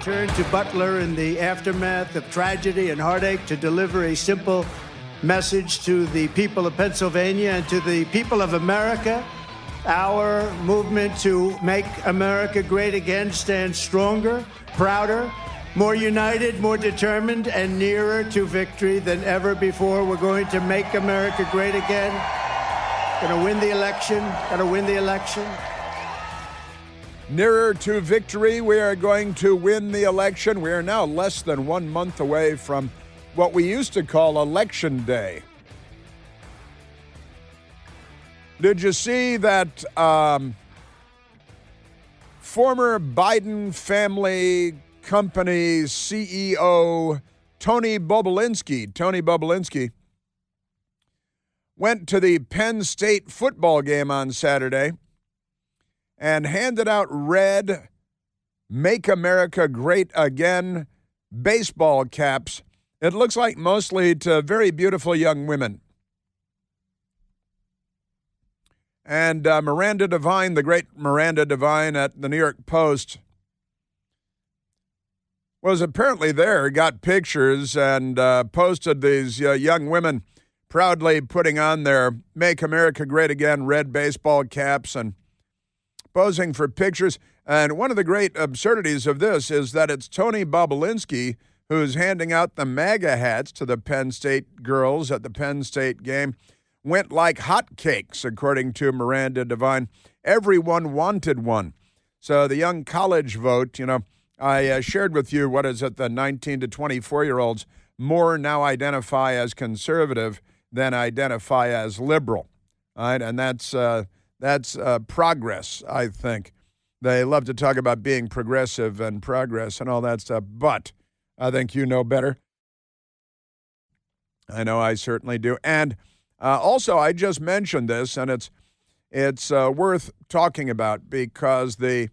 returned to Butler in the aftermath of tragedy and heartache to deliver a simple message to the people of Pennsylvania and to the people of America. Our movement to make America great again stands stronger, prouder, more united, more determined, and nearer to victory than ever before. We're going to make America great again. Going to win the election. Going to win the election. Nearer to victory, we are going to win the election. We are now less than 1 month away from what we used to call Election Day. Did you see that former Biden family company CEO Tony Bobulinski went to the Penn State football game on Saturday and handed out red Make America Great Again baseball caps. It looks like mostly to very beautiful young women. And Miranda Devine, the great Miranda Devine at the New York Post, was apparently there, got pictures, and posted these young women proudly putting on their Make America Great Again red baseball caps and posing for pictures. And one of the great absurdities of this is that it's Tony Bobulinski who's handing out the MAGA hats to the Penn State girls at the Penn State game. Went like hotcakes, according to Miranda Devine. Everyone wanted one. So the young college vote, I shared with you, the 19 to 24-year-olds more now identify as conservative than identify as liberal. Right? And that's progress, I think. They love to talk about being progressive and progress and all that stuff, but I think you know better. I know I certainly do. And also, I just mentioned this, and it's worth talking about because the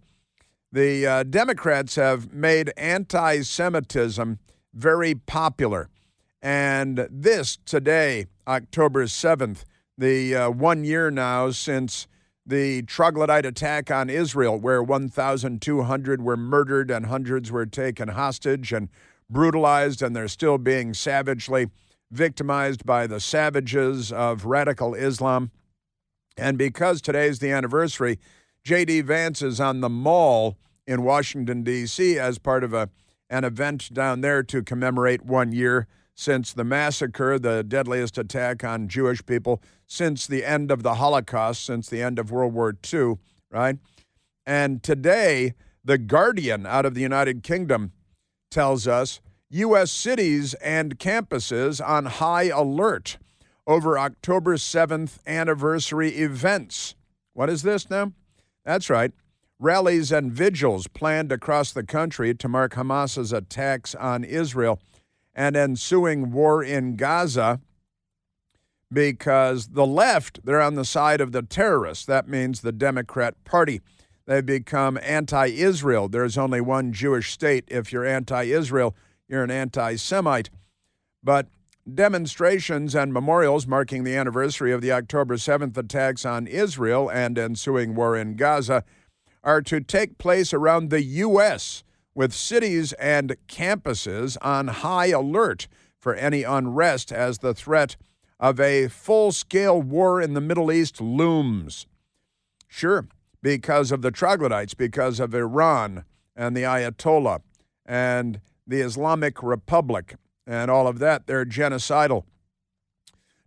Democrats have made anti-Semitism very popular. And this today, October 7th, the 1 year now since the troglodyte attack on Israel, where 1,200 were murdered and hundreds were taken hostage and brutalized, and they're still being savagely victimized by the savages of radical Islam. And because today's the anniversary, J.D. Vance is on the Mall in Washington, D.C. as part of an event down there to commemorate 1 year since the massacre, the deadliest attack on Jewish people since the end of the Holocaust, since the end of World War II, right? And today, The Guardian out of the United Kingdom tells us U.S. cities and campuses on high alert over October 7th anniversary events. What is this now? That's right. Rallies and vigils planned across the country to mark Hamas's attacks on Israel and ensuing war in Gaza, because the left, they're on the side of the terrorists. That means the Democrat Party. They've become anti-Israel. There's only one Jewish state. If you're anti-Israel, you're an anti-Semite. But demonstrations and memorials marking the anniversary of the October 7th attacks on Israel and ensuing war in Gaza are to take place around the U.S., with cities and campuses on high alert for any unrest as the threat of a full-scale war in the Middle East looms. Sure, because of the troglodytes, because of Iran and the Ayatollah and the Islamic Republic and all of that, they're genocidal.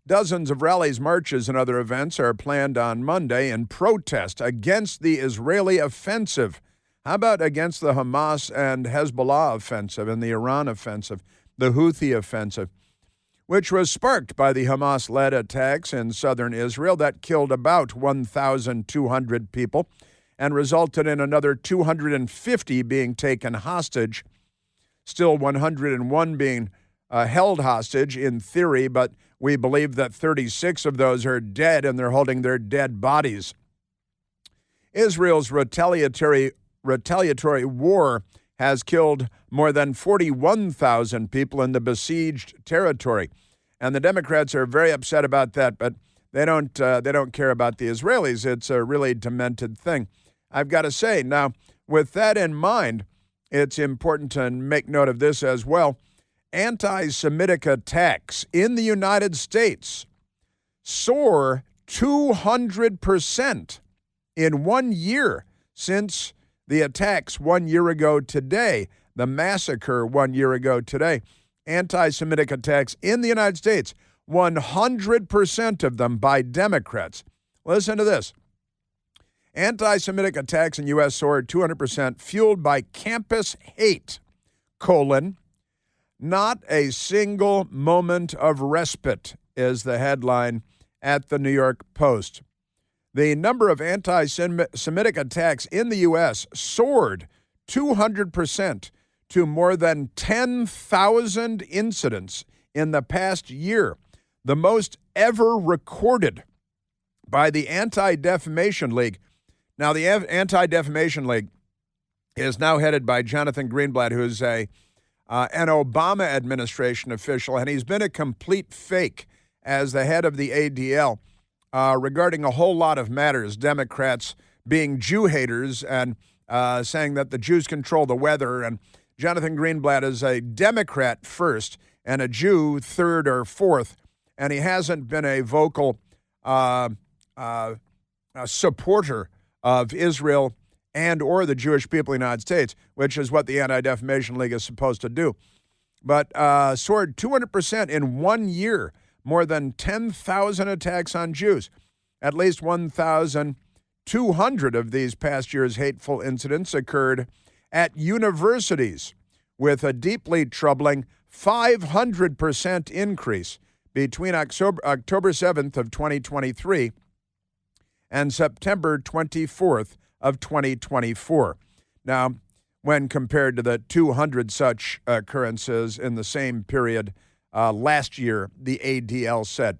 Dozens of rallies, marches, and other events are planned on Monday in protest against the Israeli offensive. How about against the Hamas and Hezbollah offensive and the Iran offensive, the Houthi offensive, which was sparked by the Hamas-led attacks in southern Israel that killed about 1,200 people and resulted in another 250 being taken hostage, still 101 being held hostage in theory, but we believe that 36 of those are dead and they're holding their dead bodies. Israel's retaliatory war has killed more than 41,000 people in the besieged territory. And the Democrats are very upset about that, but they don't care about the Israelis. It's a really demented thing. I've got to say, now, with that in mind, it's important to make note of this as well. Anti-Semitic attacks in the United States soar 200% in 1 year since the attacks 1 year ago today, the massacre 1 year ago today. Anti-Semitic attacks in the United States, 100% of them by Democrats. Listen to this. Anti-Semitic attacks in U.S. soared 200%, fueled by campus hate, not a single moment of respite, is the headline at the New York Post. The number of anti-Semitic attacks in the U.S. soared 200% to more than 10,000 incidents in the past year, the most ever recorded by the Anti-Defamation League. Now, the Anti-Defamation League is now headed by Jonathan Greenblatt, who's an Obama administration official, and he's been a complete fake as the head of the ADL regarding a whole lot of matters, Democrats being Jew haters and saying that the Jews control the weather. And Jonathan Greenblatt is a Democrat first and a Jew third or fourth, and he hasn't been a vocal supporter of Israel and or the Jewish people in the United States, which is what the Anti-Defamation League is supposed to do. But soared 200% in 1 year, more than 10,000 attacks on Jews. At least 1,200 of these past year's hateful incidents occurred at universities, with a deeply troubling 500% increase between October 7th of 2023 and September 24th of 2024. Now, when compared to the 200 such occurrences in the same period last year, the ADL said.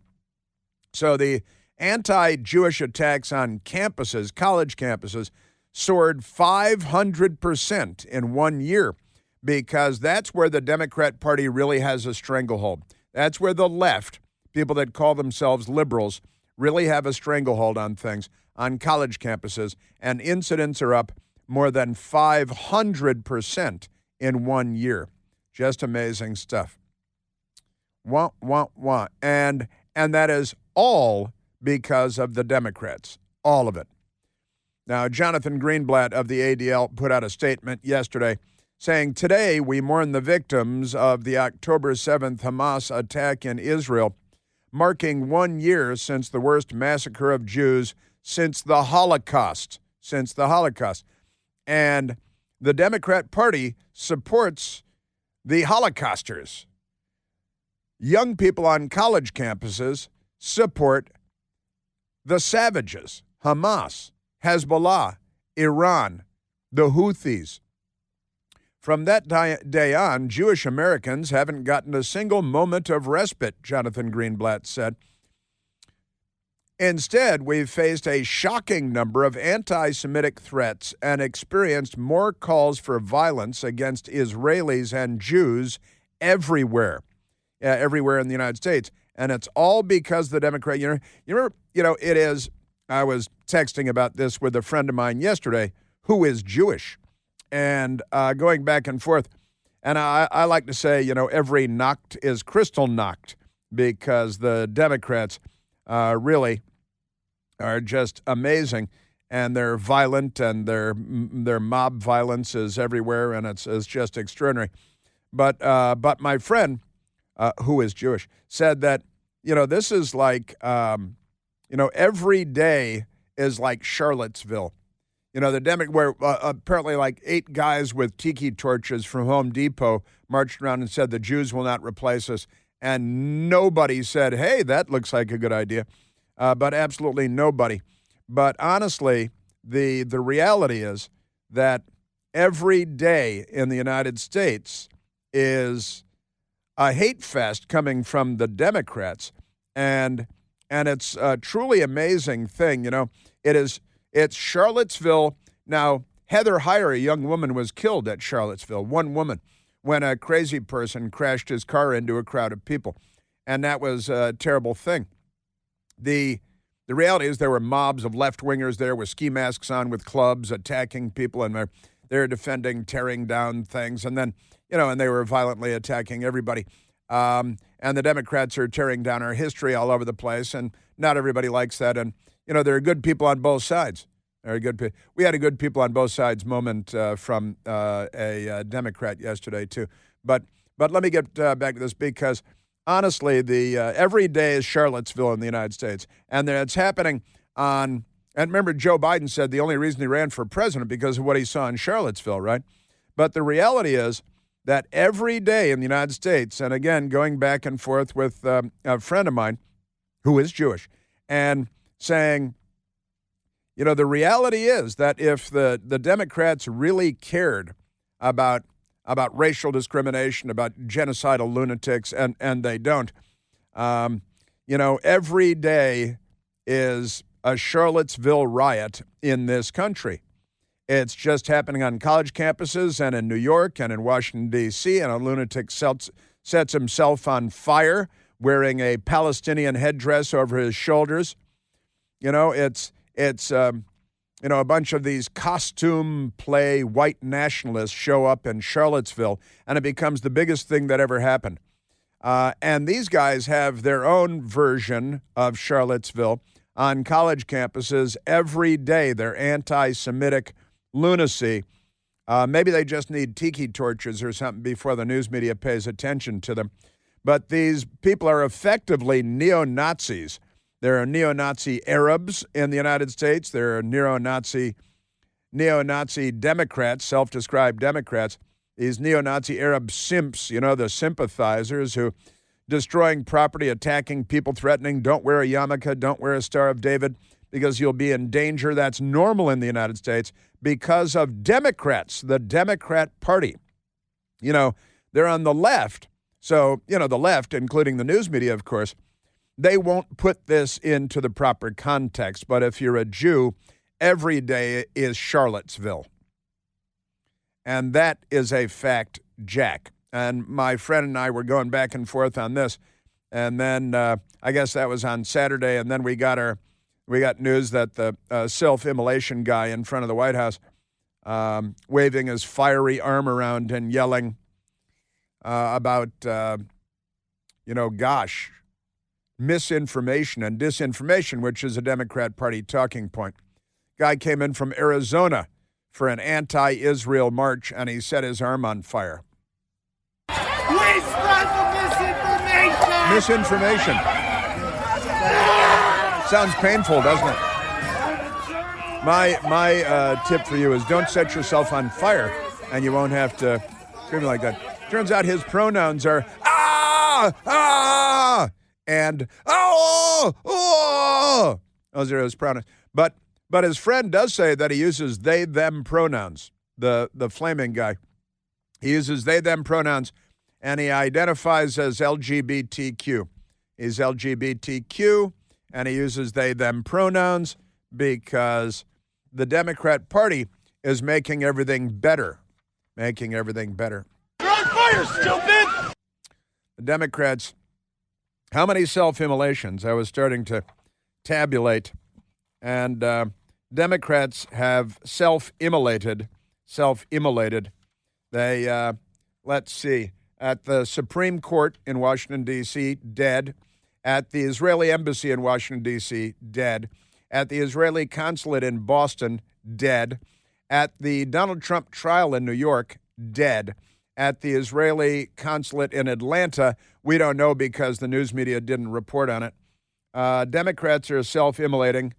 So the anti-Jewish attacks on campuses, college campuses, soared 500% in 1 year, because that's where the Democrat Party really has a stranglehold. That's where the left, people that call themselves liberals, really have a stranglehold on things, on college campuses, and incidents are up more than 500% in 1 year. Just amazing stuff. Wah, wah, wah. And that is all because of the Democrats, all of it. Now, Jonathan Greenblatt of the ADL put out a statement yesterday saying, "Today we mourn the victims of the October 7th Hamas attack in Israel, marking 1 year since the worst massacre of Jews since the Holocaust." And the Democrat Party supports the Holocausters. Young people on college campuses support the savages, Hamas, Hezbollah, Iran, the Houthis. From that day on, Jewish Americans haven't gotten a single moment of respite, Jonathan Greenblatt said. Instead, we've faced a shocking number of anti-Semitic threats and experienced more calls for violence against Israelis and Jews everywhere in the United States. And it's all because the Democrat, I was texting about this with a friend of mine yesterday who is Jewish, and going back and forth. And I like to say, every Nacht is crystal Nacht, because the Democrats really are just amazing, and they're violent, and their mob violence is everywhere, and it's just extraordinary. But my friend, who is Jewish, said that, this is like, every day is like Charlottesville. Where apparently like 8 guys with tiki torches from Home Depot marched around and said the Jews will not replace us. And nobody said, hey, that looks like a good idea. But absolutely nobody. But honestly, the reality is that every day in the United States is a hate fest coming from the Democrats. And it's a truly amazing thing. It's Charlottesville. Now, Heather Heyer, a young woman, was killed at Charlottesville, one woman, when a crazy person crashed his car into a crowd of people. And that was a terrible thing. The reality is there were mobs of left-wingers there with ski masks on with clubs attacking people. And they're defending tearing down things, and then, and they were violently attacking everybody. And the Democrats are tearing down our history all over the place, and not everybody likes that. And, there are good people on both sides. We had a good people on both sides moment from a Democrat yesterday, too. But let me get back to this, because honestly, every day is Charlottesville in the United States, and it's happening on. And remember, Joe Biden said the only reason he ran for president because of what he saw in Charlottesville, right? But the reality is that every day in the United States, and again, going back and forth with a friend of mine who is Jewish, and saying, the reality is that if the Democrats really cared about racial discrimination, about genocidal lunatics, and they don't, every day is a Charlottesville riot in this country. It's just happening on college campuses and in New York and in Washington, D.C., and a lunatic sets himself on fire wearing a Palestinian headdress over his shoulders. It's a bunch of these costume play white nationalists show up in Charlottesville, and it becomes the biggest thing that ever happened. And these guys have their own version of Charlottesville on college campuses every day. They're anti-Semitic lunacy. Maybe they just need tiki torches or something before the news media pays attention to them. But these people are effectively neo-Nazis. There are neo-Nazi Arabs in the United States. There are neo-Nazi Democrats, self-described Democrats. These neo-Nazi Arab simps, the sympathizers who destroying property, attacking people, threatening, don't wear a yarmulke, don't wear a Star of David because you'll be in danger. That's normal in the United States because of Democrats, the Democrat Party. They're on the left. So, the left, including the news media, of course, they won't put this into the proper context. But if you're a Jew, every day is Charlottesville. And that is a fact, Jack. And my friend and I were going back and forth on this. And then I guess that was on Saturday. And then we got news that the self-immolation guy in front of the White House waving his fiery arm around and yelling about, misinformation and disinformation, which is a Democrat Party talking point. Guy came in from Arizona for an anti-Israel march, and he set his arm on fire. We spread the misinformation! Misinformation. Sounds painful, doesn't it? My tip for you is don't set yourself on fire, and you won't have to scream like that. Turns out his pronouns are and those are his pronouns. But his friend does say that he uses they, them pronouns, the flaming guy. He uses they, them pronouns, and he identifies as LGBTQ. He's LGBTQ, and he uses they, them pronouns because the Democrat Party is making everything better. Making everything better. You're on fire, stupid! The Democrats, how many self-immolations? I was starting to tabulate, and Democrats have self-immolated. They, let's see, at the Supreme Court in Washington, D.C., dead. At the Israeli Embassy in Washington, D.C., dead. At the Israeli Consulate in Boston, dead. At the Donald Trump trial in New York, dead. At the Israeli Consulate in Atlanta, we don't know because the news media didn't report on it. Democrats are self-immolating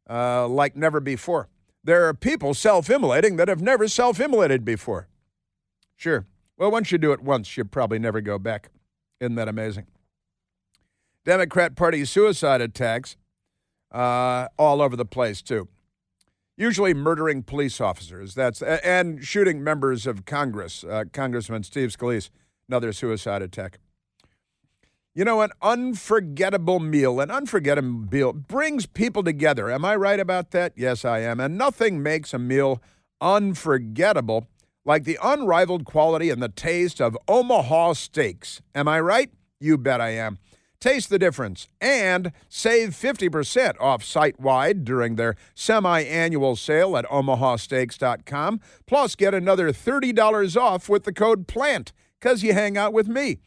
like never before. There are people self-immolating that have never self-immolated before. Sure. Well, once you do it once, you probably never go back. Isn't that amazing? Democrat Party suicide attacks all over the place, too. Usually murdering police officers. And shooting members of Congress. Congressman Steve Scalise, another suicide attack. You know, an unforgettable meal brings people together. Am I right about that? Yes, I am. And nothing makes a meal unforgettable like the unrivaled quality and the taste of Omaha steaks. Am I right? You bet I am. Taste the difference and save 50% off site-wide during their semi-annual sale at omahasteaks.com. Plus, get another $30 off with the code PLANT because you hang out with me.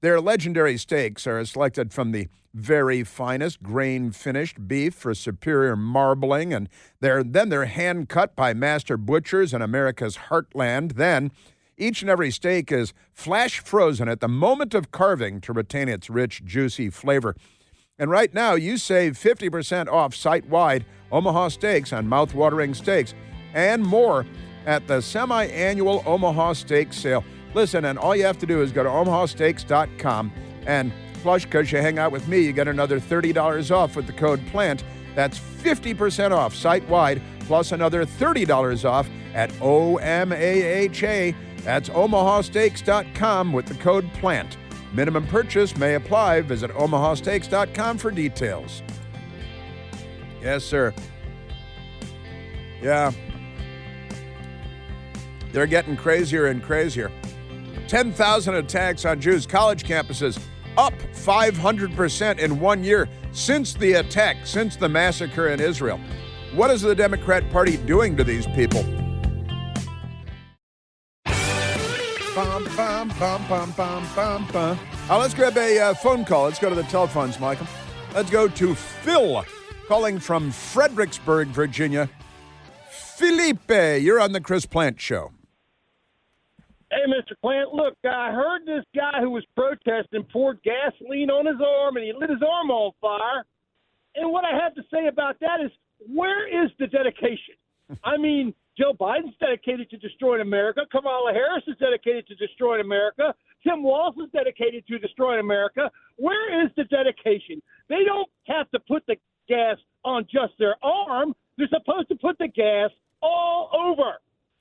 Their legendary steaks are selected from the very finest grain-finished beef for superior marbling, and they're hand-cut by master butchers in America's heartland. Then, each and every steak is flash frozen at the moment of carving to retain its rich, juicy flavor. And right now, you save 50% off site-wide Omaha Steaks on mouth-watering steaks and more at the semi-annual Omaha Steak Sale. Listen, and all you have to do is go to omahasteaks.com, and plus, because you hang out with me, you get another $30 off with the code PLANT. That's 50% off site-wide, plus another $30 off at OMAHA. That's omahasteaks.com with the code PLANT. Minimum purchase may apply. Visit omahasteaks.com for details. Yes, sir. Yeah. They're getting crazier and crazier. 10,000 attacks on Jews' college campuses, up 500% in 1 year since the attack, since the massacre in Israel. What is the Democrat Party doing to these people? Bum, bum, bum, bum, bum, bum, bum. Let's grab a phone call. Let's go to the telephones, Michael. Let's go to Phil, calling from Fredericksburg, Virginia. Felipe, you're on the Chris Plant Show. Hey, Mr. Plant, look, I heard this guy who was protesting poured gasoline on his arm, and he lit his arm on fire. And what I have to say about that is, where is the dedication? I mean, Joe Biden's dedicated to destroying America. Kamala Harris is dedicated to destroying America. Tim Walz is dedicated to destroying America. Where is the dedication? They don't have to put the gas on just their arm. They're supposed to put the gas all over.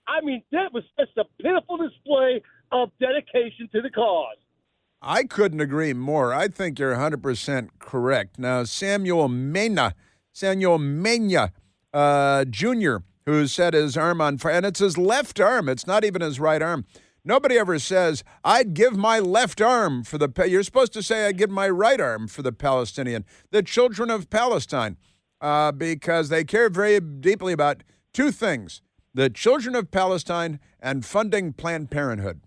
I mean, that was just a pitiful display of dedication to the cause. I couldn't agree more. I think you're 100% correct. Now, Samuel Mena Jr., who set his arm on fire, and it's his left arm. It's not even his right arm. Nobody ever says, I'd give my left arm for the... You're supposed to say, I'd give my right arm for the Palestinian, the children of Palestine, because they care very deeply about two things: the children of Palestine and funding Planned Parenthood.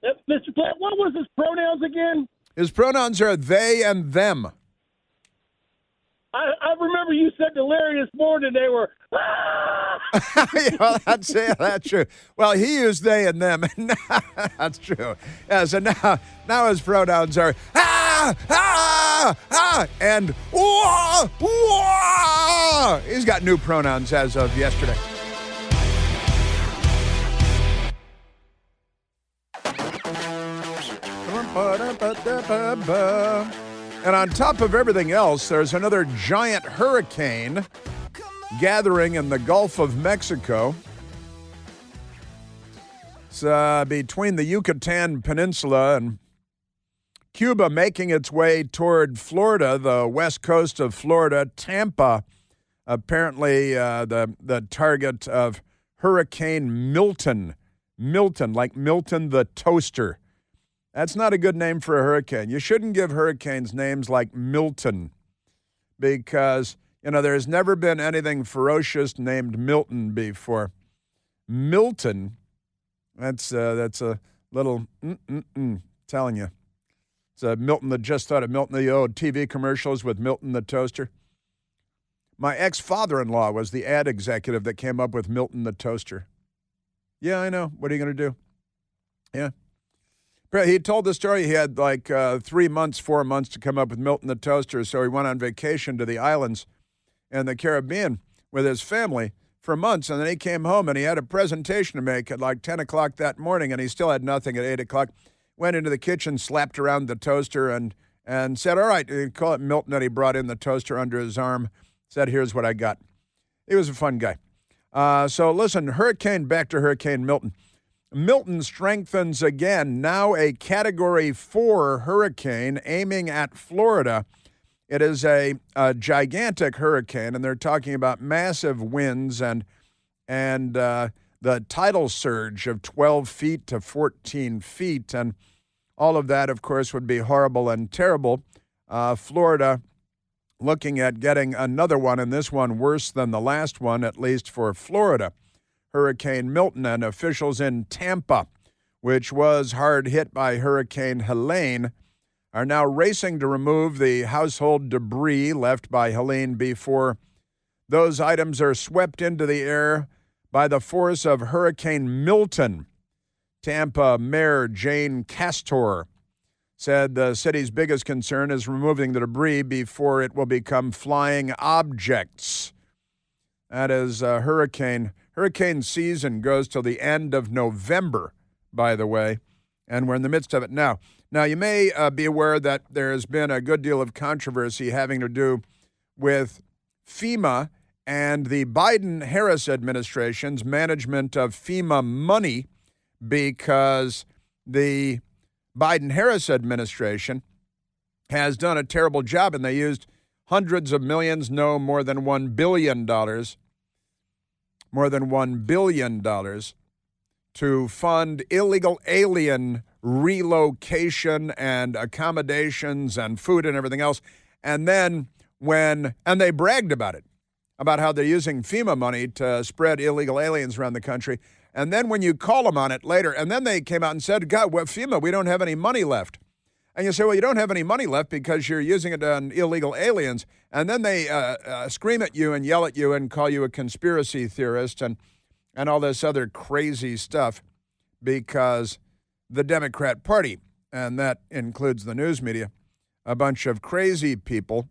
Mr. Plant, what was his pronouns again? His pronouns are they and them. I remember you said to Larry this morning they were, Yeah, well, that's true. Well, he used they and them. That's true. Yeah, so now his pronouns are and wah, wah. He's got new pronouns as of yesterday. And on top of everything else, there's another giant hurricane gathering in the Gulf of Mexico. It's between the Yucatan Peninsula and Cuba, making its way toward Florida, the west coast of Florida. Tampa, apparently the target of Hurricane Milton. Milton, like Milton the Toaster. That's not a good name for a hurricane. You shouldn't give hurricanes names like Milton because, there's never been anything ferocious named Milton before. Milton, that's a little telling you. It's Milton that just thought of Milton, the old TV commercials with Milton the Toaster. My ex-father-in-law was the ad executive that came up with Milton the Toaster. Yeah, I know. What are you going to do? Yeah. He told the story. He had 4 months to come up with Milton the Toaster, so he went on vacation to the islands in the Caribbean with his family for months, and then he came home and he had a presentation to make at 10 o'clock that morning, and he still had nothing at 8 o'clock. Went into the kitchen, slapped around the toaster, and said, all right, he'd call it Milton, and he brought in the toaster under his arm, said, here's what I got. He was a fun guy. So listen, back to Hurricane Milton. Milton strengthens again, now a Category 4 hurricane aiming at Florida. It is a gigantic hurricane, and they're talking about massive winds and the tidal surge of 12 feet to 14 feet. And All of that, of course, would be horrible and terrible. Florida looking at getting another one, and this one worse than the last one, at least for Florida. Hurricane Milton, and officials in Tampa, which was hard hit by Hurricane Helene, are now racing to remove the household debris left by Helene before those items are swept into the air by the force of Hurricane Milton. Tampa Mayor Jane Castor said the city's biggest concern is removing the debris before it will become flying objects. That is hurricane season goes till the end of November, by the way, and we're in the midst of it now. Now, you may be aware that there has been a good deal of controversy having to do with FEMA and the Biden-Harris administration's management of FEMA money, because the Biden-Harris administration has done a terrible job, and they used hundreds of millions, no, more than $1 billion, to fund illegal alien relocation and accommodations and food and everything else. And then and they bragged about it, about how they're using FEMA money to spread illegal aliens around the country. And then when you call them on it later, and then they came out and said, God, well, FEMA, we don't have any money left. And you say, well, you don't have any money left because you're using it on illegal aliens. And then they scream at you and yell at you and call you a conspiracy theorist and all this other crazy stuff, because the Democrat Party, and that includes the news media, a bunch of crazy people,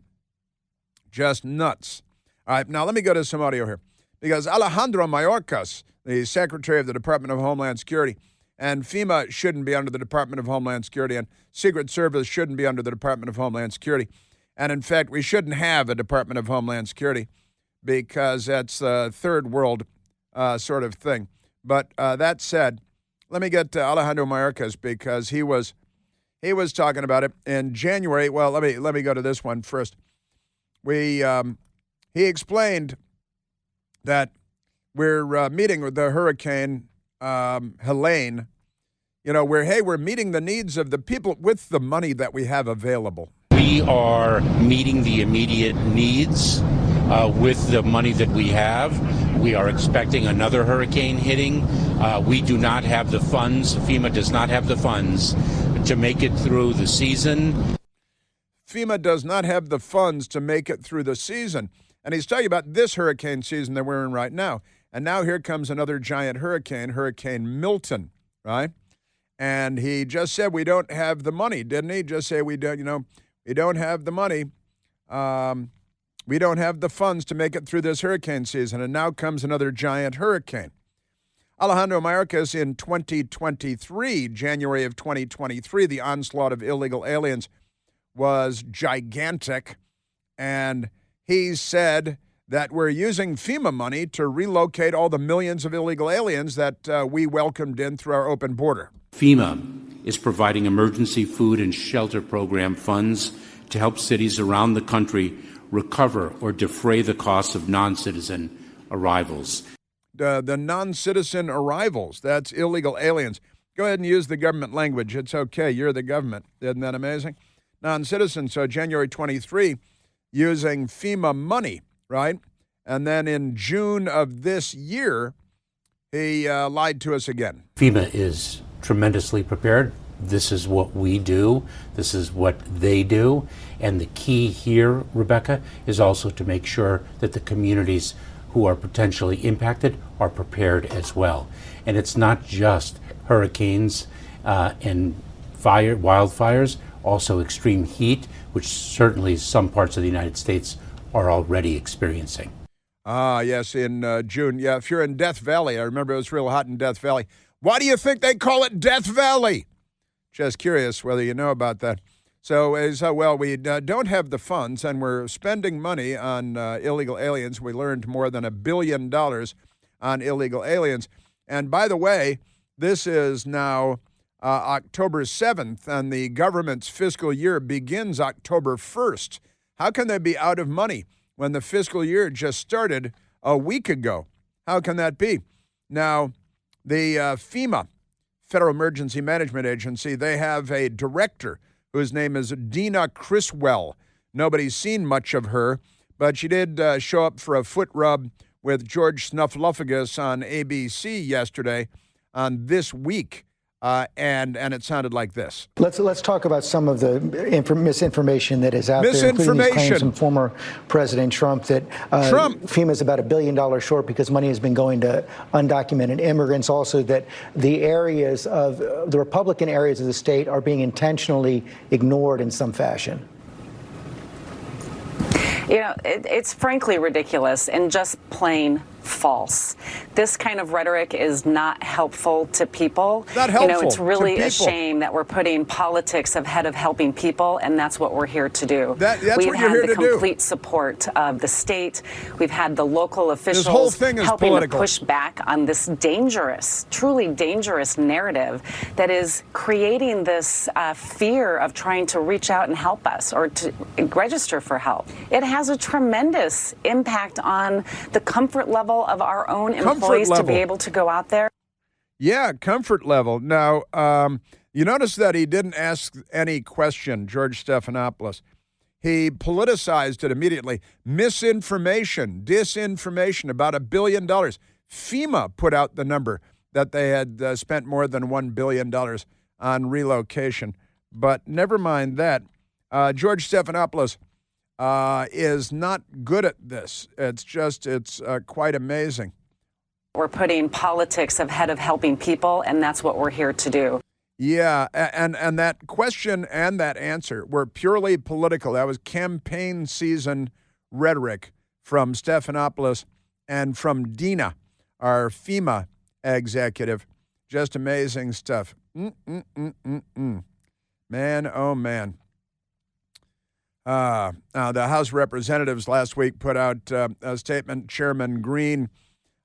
just nuts. All right, now let me go to some audio here, because Alejandro Mayorkas, the Secretary of the Department of Homeland Security, and FEMA shouldn't be under the Department of Homeland Security, and Secret Service shouldn't be under the Department of Homeland Security. And in fact, we shouldn't have a Department of Homeland Security, because that's a third world sort of thing. But that said, let me get to Alejandro Mayorkas, because he was talking about it in January. Well, let me go to this one first. He explained that we're meeting with the Hurricane Helene. You know, we're meeting the needs of the people with the money that we have available. We are meeting the immediate needs with the money that we have. We are expecting another hurricane hitting. We do not have the funds. FEMA does not have the funds to make it through the season. FEMA does not have the funds to make it through the season. And he's talking about this hurricane season that we're in right now. And now here comes another giant hurricane, Hurricane Milton, right? And he just said we don't have the money, didn't he? Just say we don't have the money. We don't have the funds to make it through this hurricane season. And now comes another giant hurricane. Alejandro Mayorkas, in 2023, January of 2023, the onslaught of illegal aliens was gigantic. And he said that we're using FEMA money to relocate all the millions of illegal aliens that we welcomed in through our open border. FEMA is providing emergency food and shelter program funds to help cities around the country recover or defray the costs of non-citizen arrivals. The non-citizen arrivals, that's illegal aliens. Go ahead and use the government language. It's okay. You're the government. Isn't that amazing? Non-citizen, so January 23, using FEMA money, right? And then in June of this year, he lied to us again. FEMA is tremendously prepared. This is what we do. This is what they do. And the key here, Rebecca, is also to make sure that the communities who are potentially impacted are prepared as well. And it's not just hurricanes and wildfires, also extreme heat, which certainly some parts of the United States are already experiencing. Ah, yes, in June. Yeah, if you're in Death Valley, I remember it was real hot in Death Valley. Why do you think they call it Death Valley? Just curious whether you know about that. So, we don't have the funds, and we're spending money on illegal aliens. We learned more than $1 billion on illegal aliens. And by the way, this is now October 7th, and the government's fiscal year begins October 1st. How can they be out of money when the fiscal year just started a week ago? How can that be? Now, the Federal Emergency Management Agency, they have a director whose name is Dina Criswell. Nobody's seen much of her, but she did show up for a foot rub with George Snuffleupagus on ABC yesterday on This Week, and it sounded like this. Let's talk about some of the misinformation that is out there, including these claims from former President Trump that FEMA is about $1 billion short because money has been going to undocumented immigrants. Also, that the areas of the Republican areas of the state are being intentionally ignored in some fashion. You know, it's frankly ridiculous and just plain false. This kind of rhetoric is not helpful to people. Not helpful. You know, it's really a shame that we're putting politics ahead of helping people, and that's what we're here to do. That's We've what you're had here the to do. complete support of the state. We've had the local officials This whole thing is helping political. to push back on this dangerous, truly dangerous narrative that is creating this fear of trying to reach out and help us or to register for help. It has a tremendous impact on the comfort level of our own employees to be able to go out there. Yeah, comfort level. Now, you notice that he didn't ask any question, George Stephanopoulos. He politicized it immediately. Misinformation, disinformation, about $1 billion. FEMA put out the number that they had spent more than $1 billion on relocation. But never mind that. George Stephanopoulos is not good at this. It's quite amazing. We're putting politics ahead of helping people, and that's what we're here to do. Yeah, and that question and that answer were purely political. That was campaign season rhetoric from Stephanopoulos and from Dina, our FEMA executive. Just amazing stuff. Man, oh man. Now, the House of Representatives last week put out a statement. Chairman Green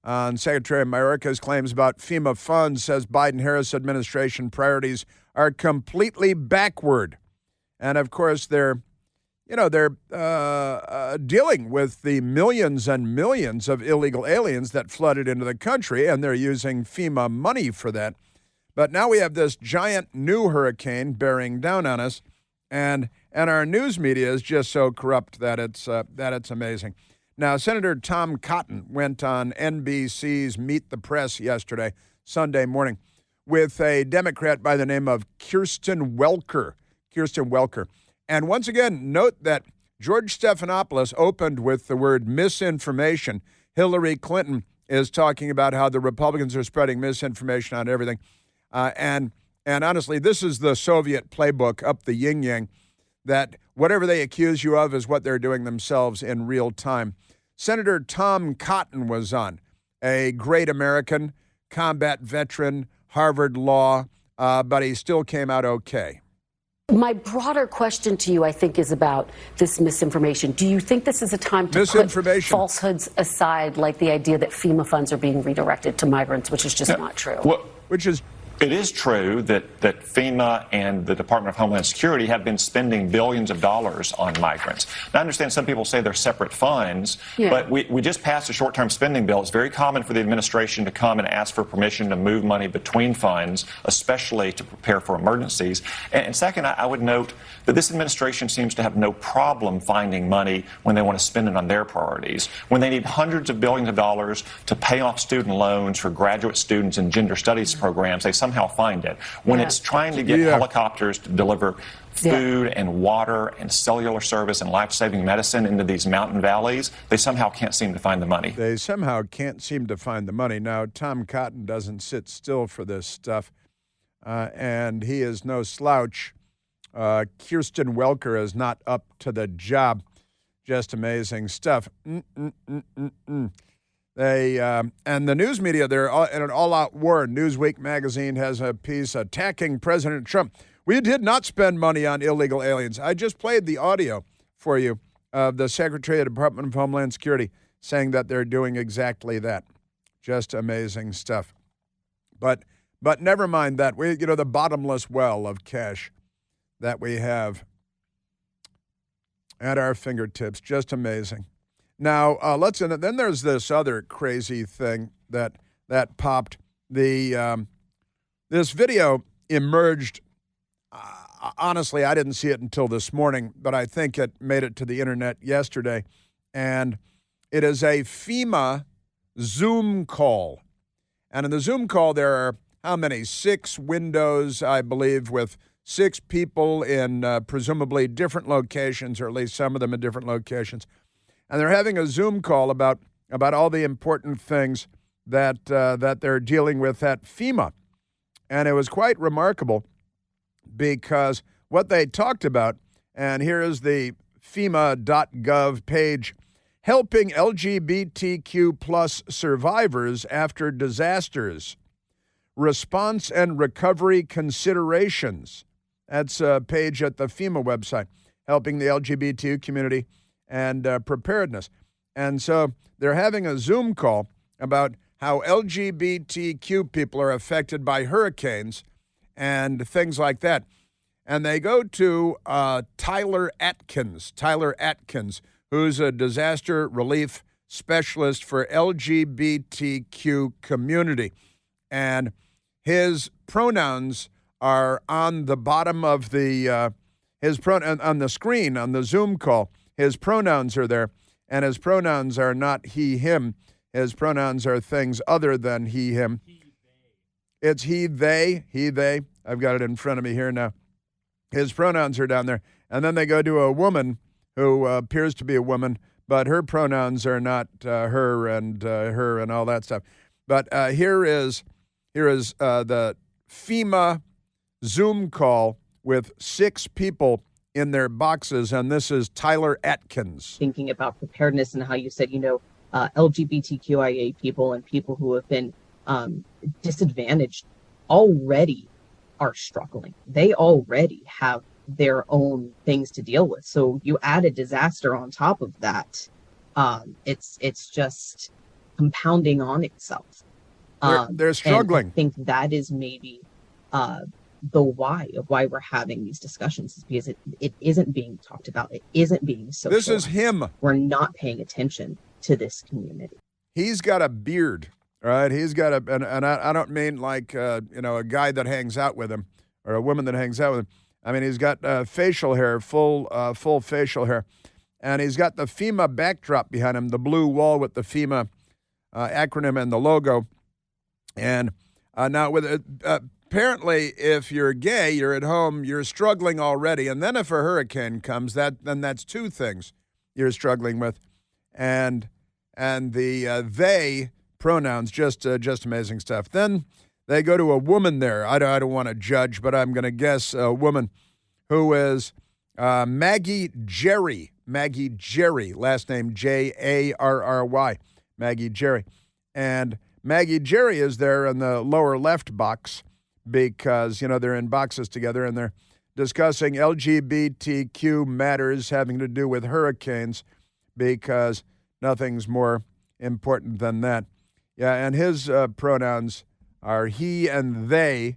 on Secretary Mayorkas' claims about FEMA funds says Biden-Harris administration priorities are completely backward. And, of course, they're dealing with the millions and millions of illegal aliens that flooded into the country, and they're using FEMA money for that. But now we have this giant new hurricane bearing down on us, and our news media is just so corrupt that it's amazing. Now, Senator Tom Cotton went on NBC's Meet the Press yesterday, Sunday morning, with a Democrat by the name of Kirsten Welker. And once again, note that George Stephanopoulos opened with the word misinformation. Hillary Clinton is talking about how the Republicans are spreading misinformation on everything. And honestly, this is the Soviet playbook up the yin-yang, that whatever they accuse you of is what they're doing themselves in real time. Senator Tom Cotton was on, a great American, combat veteran, Harvard Law, but he still came out okay. My broader question to you, I think, is about this misinformation. Do you think this is a time to put falsehoods aside, like the idea that FEMA funds are being redirected to migrants, which is just not true? It is true that FEMA and the Department of Homeland Security have been spending billions of dollars on migrants. Now, I understand some people say they're separate funds, but we just passed a short-term spending bill. It's very common for the administration to come and ask for permission to move money between funds, especially to prepare for emergencies. And second, I would note that this administration seems to have no problem finding money when they want to spend it on their priorities. When they need hundreds of billions of dollars to pay off student loans for graduate students in gender studies programs, they somehow find it. When it's trying to get helicopters to deliver food and water and cellular service and life-saving medicine into these mountain valleys, they somehow can't seem to find the money. Now, Tom Cotton doesn't sit still for this stuff, and he is no slouch. Kirsten Welker is not up to the job. Just amazing stuff. They and the news media, they're in an all-out war. Newsweek magazine has a piece attacking President Trump. We did not spend money on illegal aliens. I just played the audio for you of the Secretary of the Department of Homeland Security saying that they're doing exactly that. Just amazing stuff. But never mind that. The bottomless well of cash that we have at our fingertips. Just amazing. Now, then there's this other crazy thing that popped. The This video emerged. Honestly, I didn't see it until this morning, but I think it made it to the internet yesterday. And it is a FEMA Zoom call. And in the Zoom call, there are how many? 6 windows, I believe, with 6 people in presumably different locations, or at least some of them in different locations. And they're having a Zoom call about all the important things that they're dealing with at FEMA. And it was quite remarkable because what they talked about, and here is the FEMA.gov page, helping LGBTQ plus survivors after disasters, response and recovery considerations. That's a page at the FEMA website, helping the LGBT community and preparedness. And so they're having a Zoom call about how LGBTQ people are affected by hurricanes and things like that. And they go to Tyler Atkins, who's a disaster relief specialist for LGBTQ community. And his pronouns are on the bottom of the on the screen on the Zoom call. His pronouns are there, and his pronouns are not he, him. His pronouns are things other than he, him. It's he, they. I've got it in front of me here now. His pronouns are down there. And then they go to a woman who appears to be a woman, but her pronouns are not her and all that stuff. But here is the FEMA Zoom call with 6 people in their boxes, and this is Tyler Atkins. Thinking about preparedness and how you said, LGBTQIA people and people who have been disadvantaged already are struggling. They already have their own things to deal with. So you add a disaster on top of that, it's just compounding on itself. They're struggling. And I think that is maybe the why of why we're having these discussions, is because it isn't being talked about. It isn't being socialized. This is him. We're not paying attention to this community. He's got a beard, right? He's got and I don't mean like, a guy that hangs out with him or a woman that hangs out with him. I mean, he's got facial hair, full facial hair. And he's got the FEMA backdrop behind him, the blue wall with the FEMA acronym and the logo. And now with apparently, if you're gay, you're at home, you're struggling already. And then if a hurricane comes, then that's 2 things you're struggling with. And the they pronouns, just amazing stuff. Then they go to a woman there. I don't want to judge, but I'm going to guess a woman who is Maggie Jerry. Maggie Jerry, last name Jarry. Maggie Jerry. And Maggie Jerry is there in the lower left box because, they're in boxes together and they're discussing LGBTQ matters having to do with hurricanes because nothing's more important than that. Yeah, and his pronouns are he and they.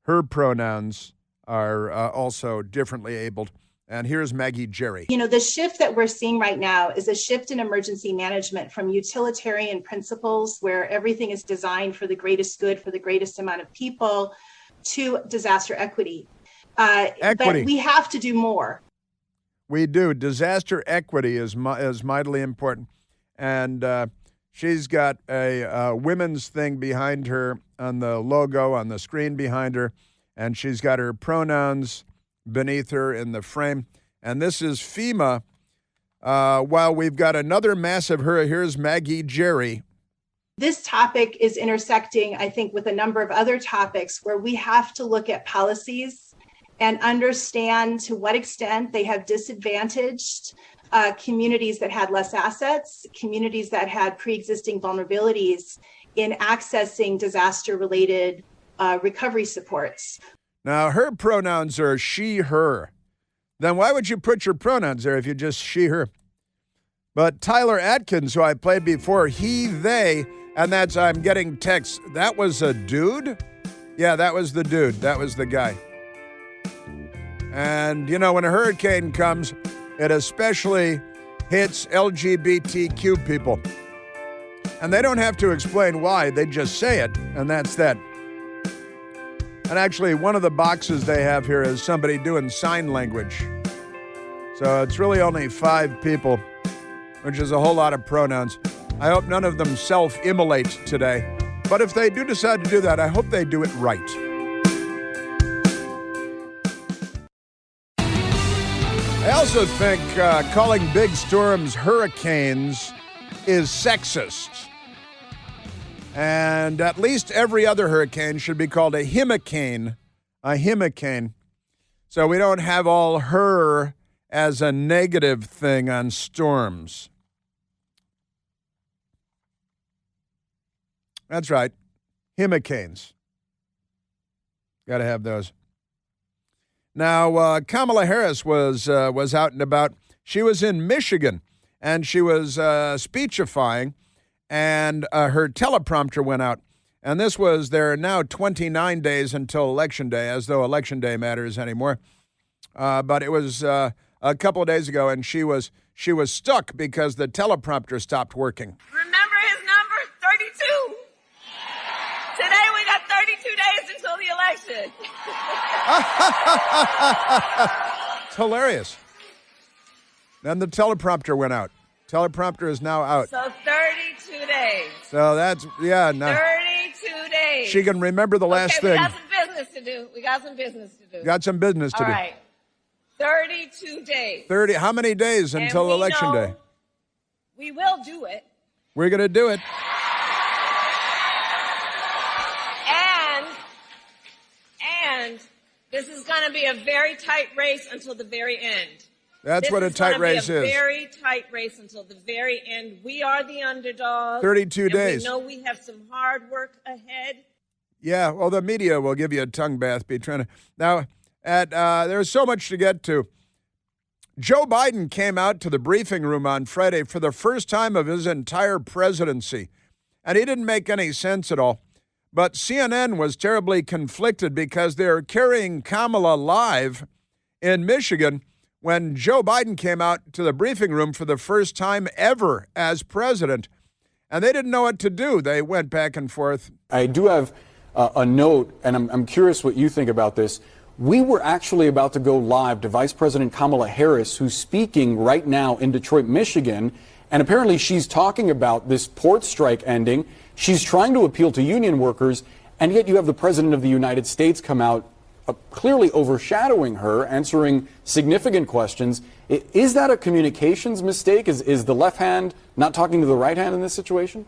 Her pronouns are also differently abled. And here's Maggie Jerry. The shift that we're seeing right now is a shift in emergency management from utilitarian principles where everything is designed for the greatest good for the greatest amount of people to disaster equity. But we have to do more. We do. Disaster equity is mightily important. And she's got a women's thing behind her on the logo, on the screen behind her. And she's got her pronouns beneath her in the frame. And this is FEMA. While we've got another massive here's Maggie Jerry. This topic is intersecting, I think, with a number of other topics where we have to look at policies and understand to what extent they have disadvantaged communities that had less assets, communities that had pre-existing vulnerabilities in accessing disaster-related recovery supports. Now, her pronouns are she, her. Then why would you put your pronouns there if you just she, her? But Tyler Atkins, who I played before, he, they, and that's, I'm getting texts. That was a dude? Yeah, that was the dude. That was the guy. And, when a hurricane comes, it especially hits LGBTQ people. And they don't have to explain why. They just say it, and that's that. And actually, one of the boxes they have here is somebody doing sign language. So it's really only 5 people, which is a whole lot of pronouns. I hope none of them self-immolate today. But if they do decide to do that, I hope they do it right. I also think calling big storms hurricanes is sexist. And at least every other hurricane should be called a himicane. A himicane. So we don't have all her as a negative thing on storms. That's right. Himicanes. Got to have those. Now, Kamala Harris was out and about. She was in Michigan, and she was speechifying, and her teleprompter went out. And there are now 29 days until Election Day, as though Election Day matters anymore. But it was a couple of days ago, and she was stuck because the teleprompter stopped working. Remember his number, 32. Today we got 32 days until the election. It's hilarious. Then the teleprompter went out. Teleprompter is now out. So 32 days. So that's, yeah. No. 32 days. She can remember the last thing. We got some business to do. Got some business to do. All right. 32 days. 30. How many days until Election Day? We will do it. We're going to do it. And this is going to be a very tight race until the very end. That's what a tight race is. This is going to be a very tight race until the very end. We are the underdog. 32 days. We know we have some hard work ahead. Yeah, well, the media will give you a tongue bath. Now, there's so much to get to. Joe Biden came out to the briefing room on Friday for the first time of his entire presidency, and he didn't make any sense at all. But CNN was terribly conflicted because they're carrying Kamala live in Michigan when Joe Biden came out to the briefing room for the first time ever as president. And they didn't know what to do. They went back and forth. I do have a note, and I'm curious what you think about this. We were actually about to go live to Vice President Kamala Harris, who's speaking right now in Detroit, Michigan. And apparently she's talking about this port strike ending. She's trying to appeal to union workers, and yet you have the President of the United States come out clearly overshadowing her, answering significant questions. Is that a communications mistake? Is the left hand not talking to the right hand in this situation?